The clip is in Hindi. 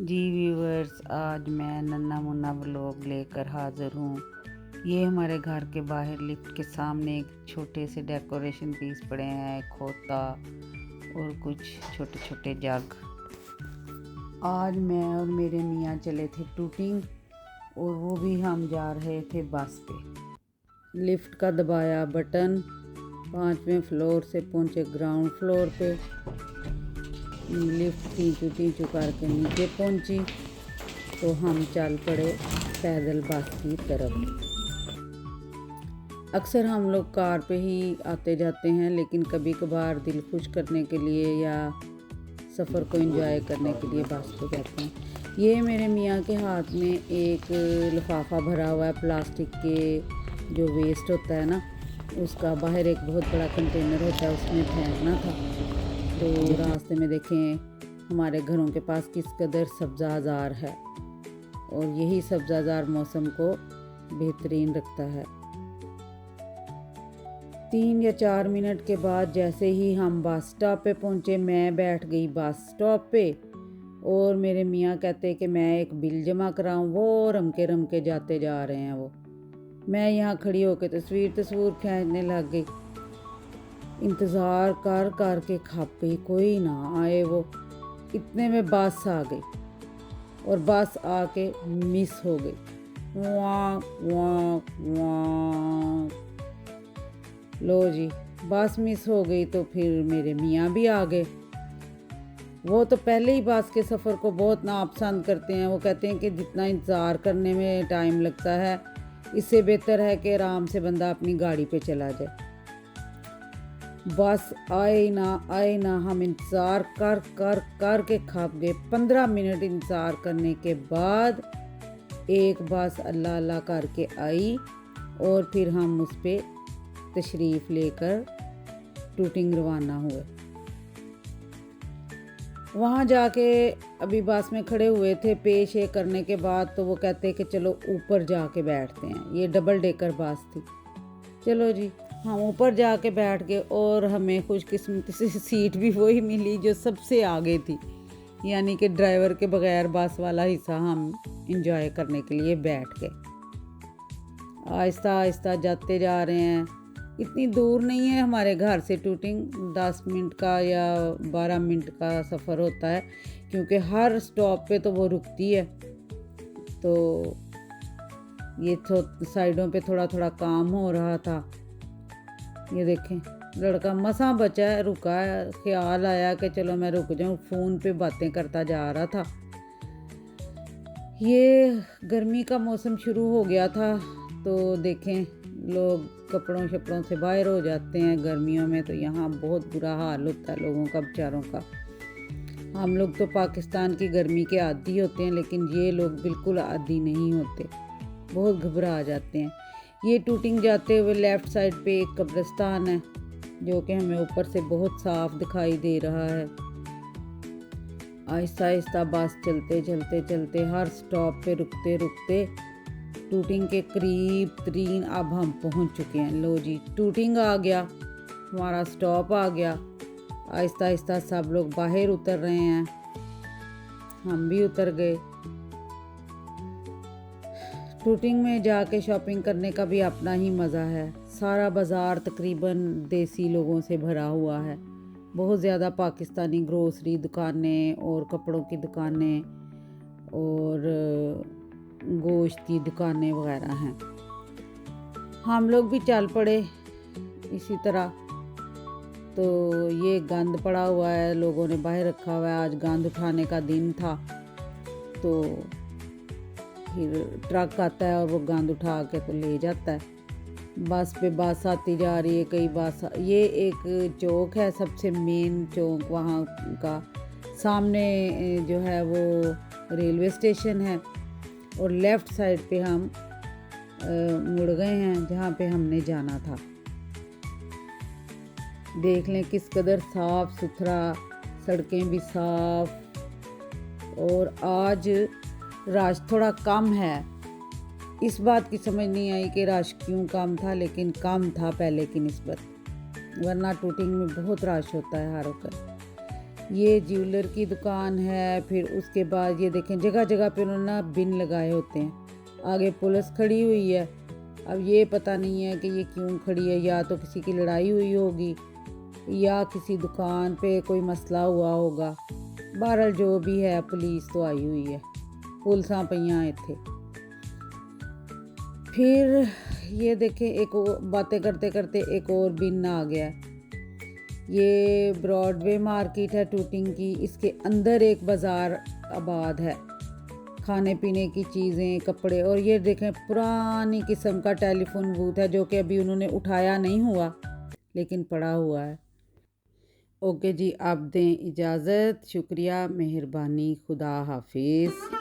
जी व्यूअर्स, आज मैं नन्ना मुन्ना व्लॉग लेकर हाज़िर हूँ। ये हमारे घर के बाहर लिफ्ट के सामने एक छोटे से डेकोरेशन पीस पड़े हैं, खोता और कुछ छोटे छोटे जग। आज मैं और मेरे मियाँ चले थे टूटिंग और वो भी हम जा रहे थे बस पे। लिफ्ट का दबाया बटन, 5वें फ्लोर से पहुँचे ग्राउंड फ्लोर पे। लिफ्ट खींचू करके नीचे पहुंची तो हम चल पड़े पैदल बस की तरफ। अक्सर हम लोग कार पे ही आते जाते हैं, लेकिन कभी कभार दिल खुश करने के लिए या सफ़र को एंजॉय करने के लिए बस पे जाते हैं। ये मेरे मियाँ के हाथ में एक लिफाफा भरा हुआ है प्लास्टिक के, जो वेस्ट होता है ना उसका। बाहर एक बहुत बड़ा कंटेनर होता है, उसमें फेंकना था। तो रास्ते में देखें हमारे घरों के पास किस कदर सब्ज़ाज़ार है, और यही सब्ज़ाज़ार मौसम को बेहतरीन रखता है। 3 या 4 मिनट के बाद जैसे ही हम बस स्टॉप पे पहुँचे, मैं बैठ गई बस स्टॉप पे और मेरे मियाँ कहते कि मैं एक बिल जमा कराऊँ। वो रम के जाते जा रहे हैं। वो मैं यहाँ खड़ी होकर तस्वीर खींचने लग गई। इंतज़ार कर के खप गई, कोई ना आए। वो इतने में बस आ गई और बस आके मिस हो गई। वाँ वाँ वाँ। लो जी, बस मिस हो गई तो फिर मेरे मियाँ भी आ गए। वो तो पहले ही बस के सफ़र को बहुत नापसंद करते हैं। वो कहते हैं कि जितना इंतज़ार करने में टाइम लगता है, इससे बेहतर है कि आराम से बंदा अपनी गाड़ी पे चला जाए। बस आए ना, हम इंतज़ार कर के खप गए। 15 मिनट इंतज़ार करने के बाद एक बस अल्लाह अल्लाह करके आई और फिर हम उस पर तशरीफ़ लेकर टूटिंग रवाना हुए। वहाँ जाके अभी बस में खड़े हुए थे, पेश ये करने के बाद तो वो कहते कि चलो ऊपर जाके बैठते हैं। ये डबल डेकर बस थी। चलो जी, हम ऊपर जाके बैठ गए और हमें खुशकिस्मती से सीट भी वही मिली जो सबसे आगे थी, यानी कि ड्राइवर के बगैर बस वाला हिस्सा हम इंजॉय करने के लिए बैठ गए। आहिस्ता आहिस्ता जाते जा रहे हैं। इतनी दूर नहीं है हमारे घर से टूटिंग, 10 मिनट का या 12 मिनट का सफ़र होता है, क्योंकि हर स्टॉप पे तो वो रुकती है। तो ये साइडों पे थोड़ा थोड़ा काम हो रहा था। ये देखें, लड़का मसां बचा है, रुका है। ख्याल आया कि चलो मैं रुक जाऊं, फ़ोन पे बातें करता जा रहा था। ये गर्मी का मौसम शुरू हो गया था, तो देखें लोग कपड़ों शपड़ों से बाहर हो जाते हैं गर्मियों में। तो यहाँ बहुत बुरा हाल होता है लोगों का, बेचारों का। हम लोग तो पाकिस्तान की गर्मी के आदी होते हैं, लेकिन ये लोग बिल्कुल आदी नहीं होते, बहुत घबरा जाते हैं। ये टूटिंग जाते हुए लेफ़्ट साइड पे एक कब्रिस्तान है, जो कि हमें ऊपर से बहुत साफ दिखाई दे रहा है। आहिस्ता आहिस्ता बस चलते हर स्टॉप पे रुकते टूटिंग के करीब तरीन अब हम पहुंच चुके हैं। लो जी, टूटिंग आ गया, हमारा स्टॉप आ गया। आहिस्ता आहिस्ता सब लोग बाहर उतर रहे हैं, हम भी उतर गए। टूटिंग में जाके शॉपिंग करने का भी अपना ही मज़ा है। सारा बाज़ार तकरीबन देसी लोगों से भरा हुआ है। बहुत ज़्यादा पाकिस्तानी ग्रोसरी दुकानें और कपड़ों की दुकानें और गोश्त की दुकानें वगैरह हैं। हम लोग भी चल पड़े इसी तरह। तो ये गंद पड़ा हुआ है, लोगों ने बाहर रखा हुआ है। आज गंद उठाने का दिन था, तो फिर ट्रक आता है और वो गंद उठा के तो ले जाता है। बस पे बस आती जा रही है, कई बस। ये एक चौक है, सबसे मेन चौक वहाँ का। सामने जो है वो रेलवे स्टेशन है, और लेफ़्ट साइड पे हम मुड़ गए हैं जहाँ पे हमने जाना था। देख लें किस कदर साफ़ सुथरा, सड़कें भी साफ़। और आज रश थोड़ा कम है। इस बात की समझ नहीं आई कि रश क्यों कम था, लेकिन कम था पहले की निस्बत, वरना टूटिंग में बहुत रश होता है हर वक्त। ये ज्वेलर की दुकान है। फिर उसके बाद ये देखें जगह जगह पे उन्होंने बिन लगाए होते हैं। आगे पुलिस खड़ी हुई है। अब ये पता नहीं है कि ये क्यों खड़ी है, या तो किसी की लड़ाई हुई होगी या किसी दुकान पे कोई मसला हुआ होगा। बहरहाल जो भी है पुलिस तो आई हुई है, पुलिसां पईयां आए थे। फिर ये देखें एक बातें करते करते एक और बिन आ गया। ये ब्रॉडवे मार्केट है टूटिंग की, इसके अंदर एक बाज़ार आबाद है, खाने पीने की चीज़ें, कपड़े। और ये देखें पुरानी किस्म का टेलीफोन बूथ है जो कि अभी उन्होंने उठाया नहीं हुआ लेकिन पड़ा हुआ है। ओके जी, आप दें इजाज़त। शुक्रिया, मेहरबानी, खुदा हाफिज़।